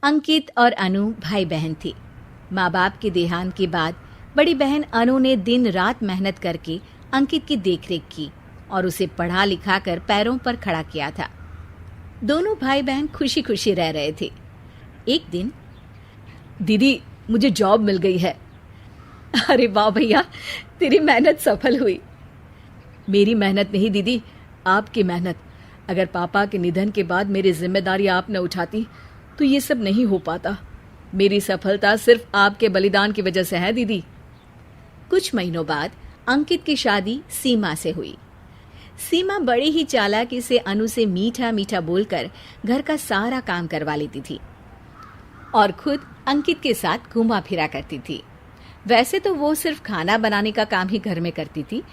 अंकित और अनु भाई बहन थे। माँ बाप के देहांत के बाद बड़ी बहन अनु ने दिन रात मेहनत करके अंकित की देखरेख की और उसे पढ़ा लिखा कर पैरों पर खड़ा किया था। दोनों भाई बहन खुशी खुशी रह रहे थे। एक दिन, दीदी मुझे जॉब मिल गई है। अरे वाह भैया, तेरी मेहनत सफल हुई। मेरी मेहनत नहीं दीदी, आपकी मेहनत। अगर पापा के निधन के बाद मेरी जिम्मेदारी आप न उठाती तो ये सब नहीं हो पाता। मेरी सफलता सिर्फ आपके बलिदान की वजह से है दीदी। कुछ महीनों बाद अंकित की शादी सीमा से हुई। सीमा बड़ी ही चालाकी से अनु से मीठा मीठा बोलकर घर का सारा काम करवा लेती थी और खुद अंकित के साथ घूमा फिरा करती थी। वैसे तो वो सिर्फ खाना बनाने का काम ही घर में करती थी,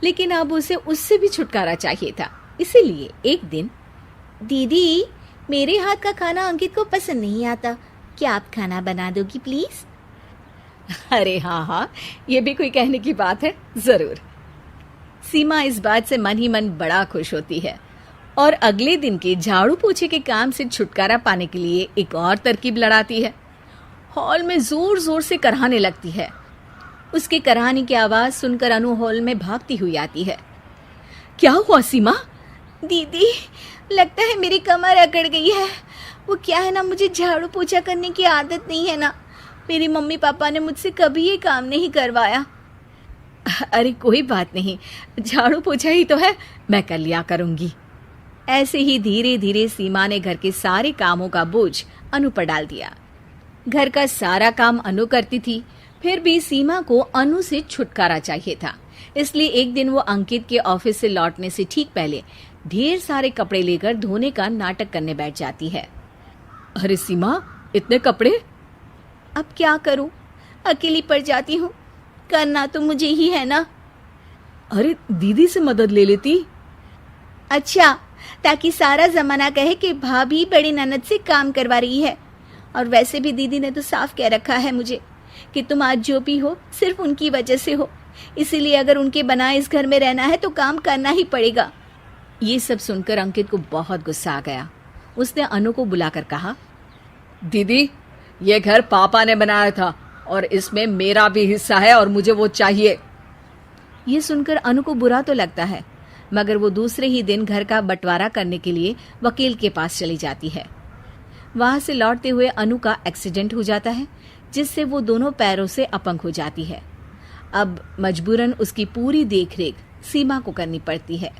लेकिन अब उसे उससे भी छुटकारा चाहिए था। इसीलिए एक दिन, दीदी मेरे हाथ का खाना अंकित को पसंद नहीं आता, क्या आप खाना बना दोगी प्लीज? अरे हाँ, ये भी कोई कहने की बात है, जरूर। सीमा इस बात से मन ही मन बड़ा खुश होती है और अगले दिन के झाड़ू पोछे के काम से छुटकारा पाने के लिए एक और तरकीब लड़ाती है। हॉल में जोर जोर से कराहने लगती है। उसके कराहने की आवाज सुनकर अनु हॉल में भागती हुई आती है। क्या हुआ सीमा? दीदी, लगता है मेरी कमर अकड़ गई है। वो क्या है ना, मुझे झाड़ू पोछा करने की आदत नहीं है ना। मेरी मम्मी पापा ने मुझसे कभी ये काम नहीं करवाया। अरे कोई बात नहीं, झाड़ू पोछा ही तो है, मैं कर लिया करूंगी। ऐसे ही धीरे धीरे सीमा ने घर के सारे कामों का बोझ अनु पर डाल दिया। घर का सारा काम अनु करती थी, फिर भी सीमा को अनु से छुटकारा चाहिए था। इसलिए एक दिन वो अंकित के ऑफिस से लौटने से ठीक पहले ढेर सारे कपड़े लेकर धोने का नाटक करने बैठ जाती है। अरे सीमा, इतने कपड़े? अब क्या करूं, अकेली पड़ जाती हूँ, करना तो मुझे ही है ना। अरे दीदी से मदद ले लेती। अच्छा, ताकि सारा जमाना कहे कि भाभी बड़ी ननद से काम करवा रही है। और वैसे भी दीदी ने तो साफ कह रखा है मुझे कि तुम आज जो भी हो सिर्फ उनकी वजह से हो, इसीलिए अगर उनके बनाए इस घर में रहना है तो काम करना ही पड़ेगा। ये सब सुनकर अंकित को बहुत गुस्सा आ गया। उसने अनु को बुलाकर कहा, दीदी ये घर पापा ने बनाया था और इसमें मेरा भी हिस्सा है और मुझे वो चाहिए। ये सुनकर अनु को बुरा तो लगता है, मगर वो दूसरे ही दिन घर का बंटवारा करने के लिए वकील के पास चली जाती है। वहां से लौटते हुए अनु का एक्सीडेंट हो जाता है, जिससे वो दोनों पैरों से अपंग हो जाती है। अब मजबूरन उसकी पूरी देखरेख सीमा को करनी पड़ती है।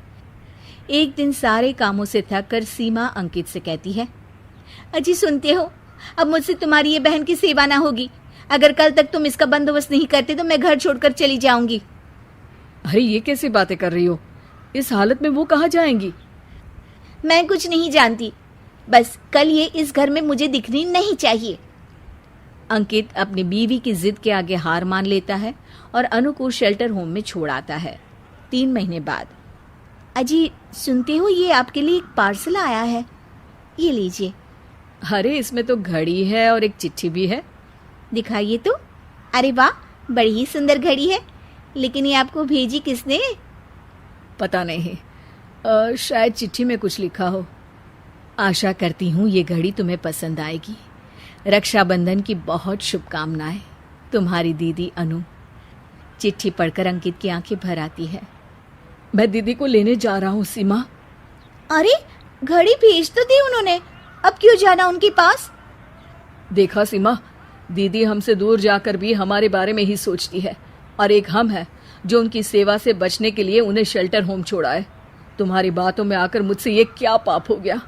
एक दिन सारे कामों से थक कर सीमा अंकित से कहती है, अजी सुनते हो, अब मुझसे तुम्हारी ये बहन की सेवा ना होगी। अगर कल तक तुम इसका बंदोबस्त नहीं करते तो मैं घर छोड़कर चली जाऊंगी। अरे ये कैसी बातें कर रही हो? इस हालत में वो कहाँ जाएंगी? मैं कुछ नहीं जानती, बस कल ये इस घर में मुझे दिखनी नहीं चाहिए। अंकित अपनी बीवी की जिद के आगे हार मान लेता है और अनु को शेल्टर होम में छोड़ आता है। 3 महीने बाद, अजी सुनते हो, ये आपके लिए एक पार्सल आया है, ये लीजिए। अरे इसमें तो घड़ी है और एक चिट्ठी भी है। दिखाइए तो। अरे वाह, बड़ी ही सुंदर घड़ी है, लेकिन ये आपको भेजी किसने? पता नहीं, शायद चिट्ठी में कुछ लिखा हो। आशा करती हूँ ये घड़ी तुम्हें पसंद आएगी। रक्षाबंधन की बहुत शुभकामनाएं, तुम्हारी दीदी अनु। चिट्ठी पढ़कर अंकित की आंखें भर आती है। मैं दीदी को लेने जा रहा हूँ सीमा। अरे घड़ी भेज तो दी उन्होंने, अब क्यों जाना उनके पास? देखा सीमा, दीदी हमसे दूर जाकर भी हमारे बारे में ही सोचती है, और एक हम है जो उनकी सेवा से बचने के लिए उन्हें शेल्टर होम छोड़ा है। तुम्हारी बातों में आकर मुझसे ये क्या पाप हो गया?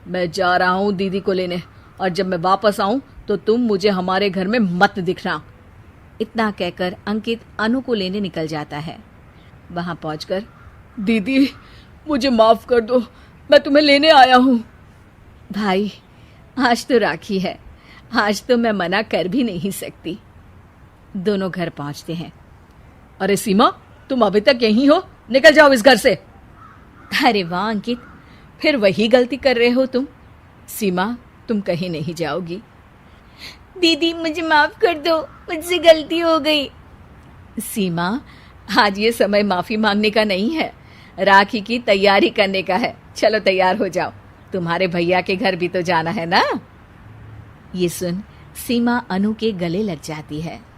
मैं जा रहा हूँ दीदी को लेने, और जब मैं वापस आऊं तो तुम मुझे हमारे घर में मत दिखना। इतना कहकर अंकित अनु को लेने निकल जाता है। वहां पहुंचकर, दीदी मुझे माफ कर दो, मैं तुम्हें लेने आया हूँ। भाई आज तो राखी है, आज तो मैं मना कर भी नहीं सकती। दोनों घर पहुंचते हैं। अरे सीमा, तुम अभी तक यहीं हो? निकल जाओ इस घर से। अरे वाह अंकित, फिर वही गलती कर रहे हो तुम। सीमा, तुम कहीं नहीं जाओगी। दीदी मुझे माफ कर दो, मुझसे गलती हो गई। सीमा, आज ये समय माफी मांगने का नहीं है, राखी की तैयारी करने का है। चलो तैयार हो जाओ, तुम्हारे भैया के घर भी तो जाना है ना। ये सुन सीमा अनु के गले लग जाती है।